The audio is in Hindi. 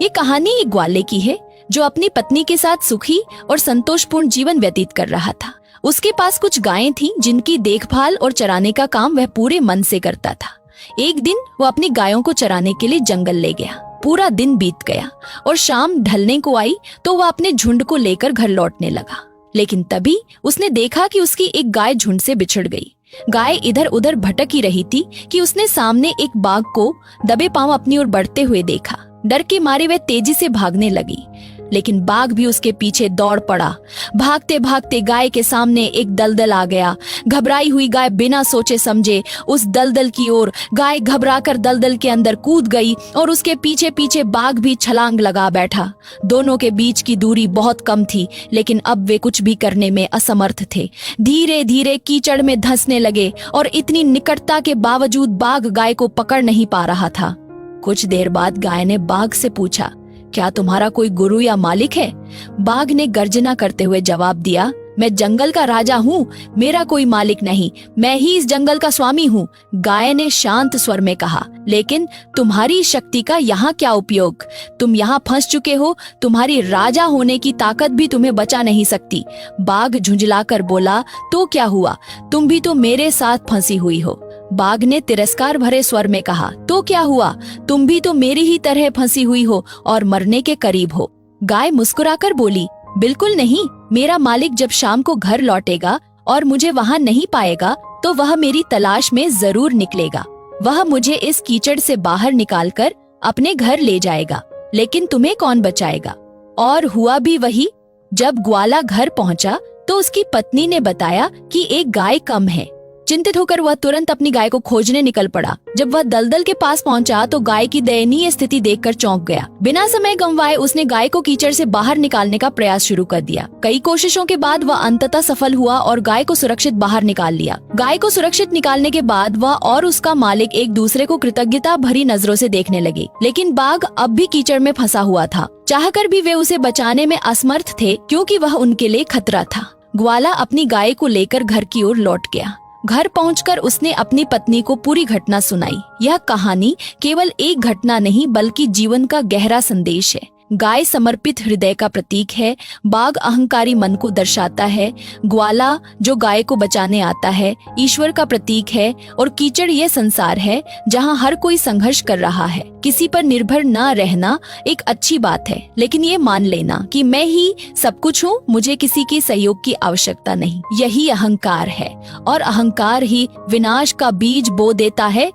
ये कहानी एक ग्वाले की है जो अपनी पत्नी के साथ सुखी और संतोषपूर्ण जीवन व्यतीत कर रहा था। उसके पास कुछ गायें थीं जिनकी देखभाल और चराने का काम वह पूरे मन से करता था। एक दिन वो अपनी गायों को चराने के लिए जंगल ले गया। पूरा दिन बीत गया और शाम ढलने को आई तो वह अपने झुंड को लेकर घर लौटने लगा। लेकिन तभी उसने देखा कि उसकी एक गाय झुंड से बिछड़ गई। गाय इधर उधर भटक ही रही थी कि उसने सामने एक बाघ को दबे पांव अपनी ओर बढ़ते हुए देखा। डर के मारे वह तेजी से भागने लगी, लेकिन बाघ भी उसके पीछे दौड़ पड़ा। भागते भागते गाय के सामने एक दलदल आ गया। घबराई हुई गाय बिना सोचे समझे उस दलदल की ओर गाय घबराकर दलदल के अंदर कूद गई और उसके पीछे पीछे बाघ भी छलांग लगा बैठा। दोनों के बीच की दूरी बहुत कम थी, लेकिन अब वे कुछ भी करने में असमर्थ थे। धीरे धीरे कीचड़ में धंसने लगे और इतनी निकटता के बावजूद बाघ गाय को पकड़ नहीं पा रहा था। कुछ देर बाद गाय ने बाघ से पूछा, क्या तुम्हारा कोई गुरु या मालिक है? बाघ ने गर्जना करते हुए जवाब दिया, मैं जंगल का राजा हूँ, मेरा कोई मालिक नहीं, मैं ही इस जंगल का स्वामी हूँ। गाय ने शांत स्वर में कहा, लेकिन तुम्हारी शक्ति का यहाँ क्या उपयोग? तुम यहाँ फंस चुके हो, तुम्हारी राजा होने की ताकत भी तुम्हें बचा नहीं सकती। बाघ झुंझलाकर बोला, तो क्या हुआ, तुम भी तो मेरे साथ फंसी हुई हो। बाघ ने तिरस्कार भरे स्वर में कहा, तो क्या हुआ, तुम भी तो मेरी ही तरह फंसी हुई हो और मरने के करीब हो। गाय मुस्कुराकर बोली, बिल्कुल नहीं, मेरा मालिक जब शाम को घर लौटेगा और मुझे वहाँ नहीं पाएगा तो वह मेरी तलाश में जरूर निकलेगा। वह मुझे इस कीचड़ से बाहर निकालकर अपने घर ले जाएगा, लेकिन तुम्हें कौन बचाएगा? और हुआ भी वही। जब ग्वाला घर पहुँचा तो उसकी पत्नी ने बताया कि एक गाय कम है। चिंतित होकर वह तुरंत अपनी गाय को खोजने निकल पड़ा। जब वह दलदल के पास पहुंचा तो गाय की दयनीय स्थिति देखकर चौंक गया। बिना समय गंवाए उसने गाय को कीचड़ से बाहर निकालने का प्रयास शुरू कर दिया। कई कोशिशों के बाद वह अंततः सफल हुआ और गाय को सुरक्षित बाहर निकाल लिया। गाय को सुरक्षित निकालने के बाद वह और उसका मालिक एक दूसरे को कृतज्ञता भरी नजरों से देखने लगे। लेकिन बाघ अब भी कीचड़ में फंसा हुआ था। चाहकर भी वे उसे बचाने में असमर्थ थे, क्योंकि वह उनके लिए खतरा था। ग्वाला अपनी गाय को लेकर घर की ओर लौट गया। घर पहुंचकर उसने अपनी पत्नी को पूरी घटना सुनाई। यह कहानी केवल एक घटना नहीं बल्कि जीवन का गहरा संदेश है। गाय समर्पित हृदय का प्रतीक है, बाघ अहंकारी मन को दर्शाता है, ग्वाला जो गाय को बचाने आता है ईश्वर का प्रतीक है, और कीचड़ ये संसार है जहां हर कोई संघर्ष कर रहा है। किसी पर निर्भर न रहना एक अच्छी बात है, लेकिन ये मान लेना कि मैं ही सब कुछ हूँ, मुझे किसी की सहयोग की आवश्यकता नहीं, यही अहंकार है। और अहंकार ही विनाश का बीज बो देता है